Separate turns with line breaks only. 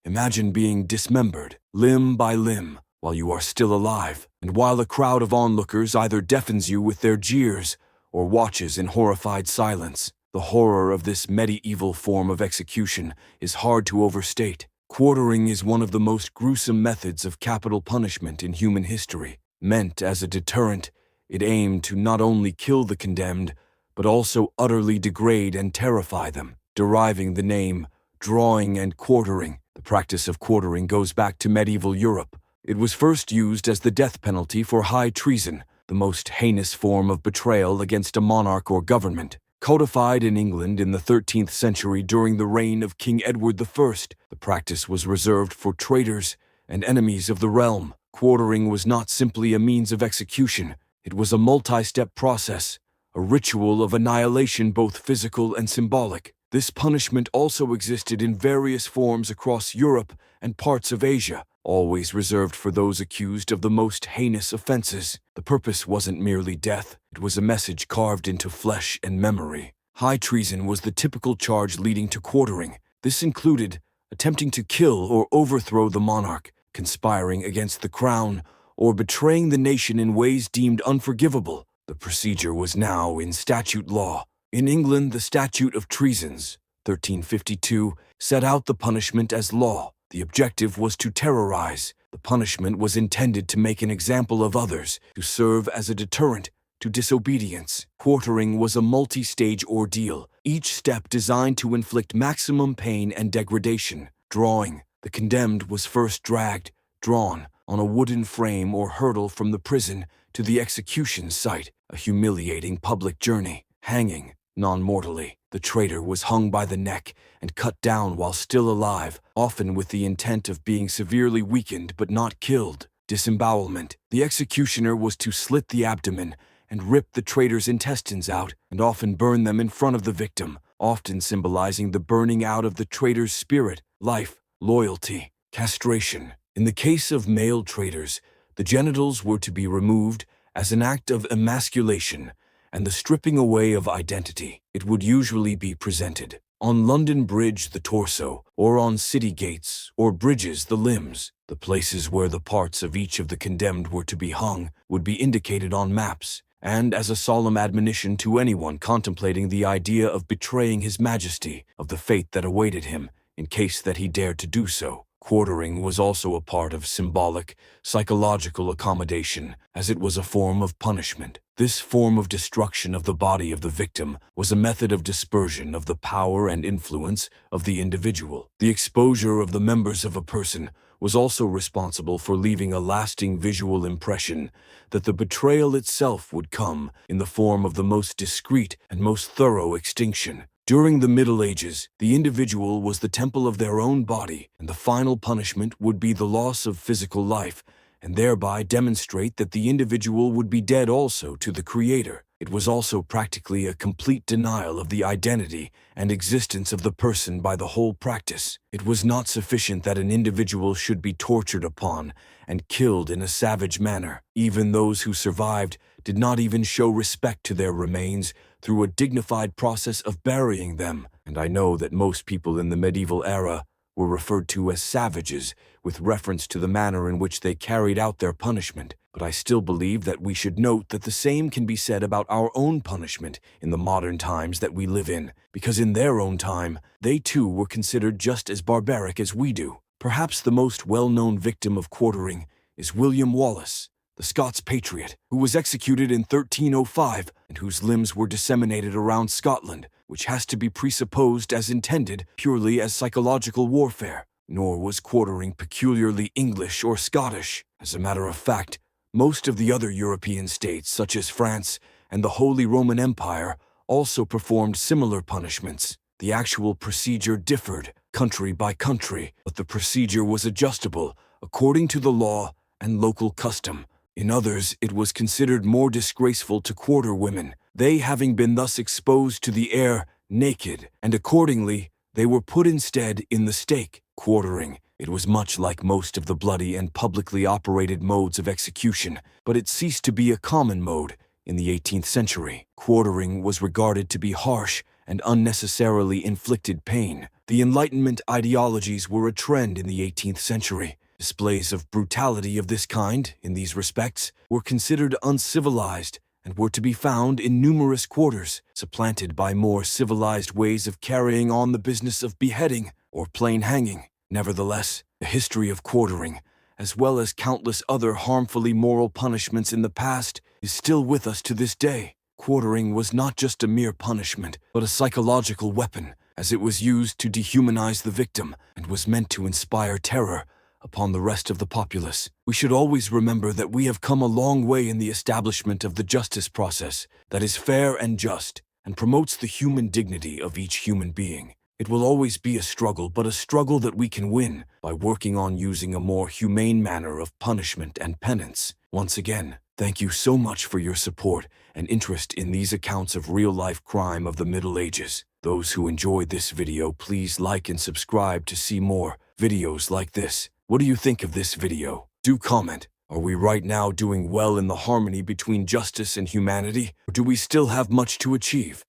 Imagine being dismembered, limb by limb, while you are still alive, and while a crowd of onlookers either deafens you with their jeers or watches in horrified silence. The horror of this medieval form of execution is hard to overstate. Quartering is one of the most gruesome methods of capital punishment in human history. Meant as a deterrent, it aimed to not only kill the condemned, but also utterly degrade and terrify them, deriving the name drawing and quartering. The practice of quartering goes back to medieval Europe. It was first used as the death penalty for high treason, the most heinous form of betrayal against a monarch or government. Codified in England in the 13th century during the reign of King Edward I, the practice was reserved for traitors and enemies of the realm. Quartering was not simply a means of execution, it was a multi-step process, a ritual of annihilation both physical and symbolic. This punishment also existed in various forms across Europe and parts of Asia, always reserved for those accused of the most heinous offenses. The purpose wasn't merely death, it was a message carved into flesh and memory. High treason was the typical charge leading to quartering. This included attempting to kill or overthrow the monarch, conspiring against the crown, or betraying the nation in ways deemed unforgivable. The procedure was now in statute law. In England, the Statute of Treasons, 1352, set out the punishment as law. The objective was to terrorize. The punishment was intended to make an example of others, to serve as a deterrent to disobedience. Quartering was a multi-stage ordeal, each step designed to inflict maximum pain and degradation. Drawing. The condemned was first drawn, on a wooden frame or hurdle from the prison to the execution site, a humiliating public journey. Hanging. Non-mortally, the traitor was hung by the neck and cut down while still alive, often with the intent of being severely weakened but not killed. Disembowelment. The executioner was to slit the abdomen and rip the traitor's intestines out, and often burn them in front of the victim, often symbolizing the burning out of the traitor's spirit, life, loyalty. Castration. In the case of male traitors, the genitals were to be removed as an act of emasculation and the stripping away of identity. It would usually be presented on London Bridge, the torso, or on city gates or bridges, the limbs. The places where the parts of each of the condemned were to be hung would be indicated on maps, and as a solemn admonition to anyone contemplating the idea of betraying His Majesty, of the fate that awaited him in case that he dared to do so. Quartering was also a part of symbolic, psychological accommodation, as it was a form of punishment. This form of destruction of the body of the victim was a method of dispersion of the power and influence of the individual. The exposure of the members of a person was also responsible for leaving a lasting visual impression that the betrayal itself would come in the form of the most discreet and most thorough extinction. During the Middle Ages, the individual was the temple of their own body, and the final punishment would be the loss of physical life, and thereby demonstrate that the individual would be dead also to the Creator. It was also practically a complete denial of the identity and existence of the person by the whole practice. It was not sufficient that an individual should be tortured upon and killed in a savage manner. Even those who survived did not even show respect to their remains through a dignified process of burying them. And I know that most people in the medieval era were referred to as savages with reference to the manner in which they carried out their punishment, but I still believe that we should note that the same can be said about our own punishment in the modern times that we live in, because in their own time, they too were considered just as barbaric as we do. Perhaps the most well-known victim of quartering is William Wallace, the Scots patriot, who was executed in 1305 and whose limbs were disseminated around Scotland, which has to be presupposed as intended purely as psychological warfare. Nor was quartering peculiarly English or Scottish. As a matter of fact, most of the other European states, such as France and the Holy Roman Empire, also performed similar punishments. The actual procedure differed country by country, but the procedure was adjustable according to the law and local custom. In others, it was considered more disgraceful to quarter women, they having been thus exposed to the air naked, and accordingly, they were put instead in the stake. Quartering. It was much like most of the bloody and publicly operated modes of execution, but it ceased to be a common mode in the 18th century. Quartering was regarded to be harsh and unnecessarily inflicted pain. The Enlightenment ideologies were a trend in the 18th century. Displays of brutality of this kind, in these respects, were considered uncivilized and were to be found in numerous quarters, supplanted by more civilized ways of carrying on the business of beheading or plain hanging. Nevertheless, the history of quartering, as well as countless other harmfully moral punishments in the past, is still with us to this day. Quartering was not just a mere punishment, but a psychological weapon, as it was used to dehumanize the victim and was meant to inspire terror upon the rest of the populace. We should always remember that we have come a long way in the establishment of the justice process that is fair and just and promotes the human dignity of each human being. It will always be a struggle, but a struggle that we can win by working on using a more humane manner of punishment and penance. Once again, thank you so much for your support and interest in these accounts of real-life crime of the Middle Ages. Those who enjoyed this video, please like and subscribe to see more videos like this. What do you think of this video? Do comment. Are we right now doing well in the harmony between justice and humanity, or do we still have much to achieve?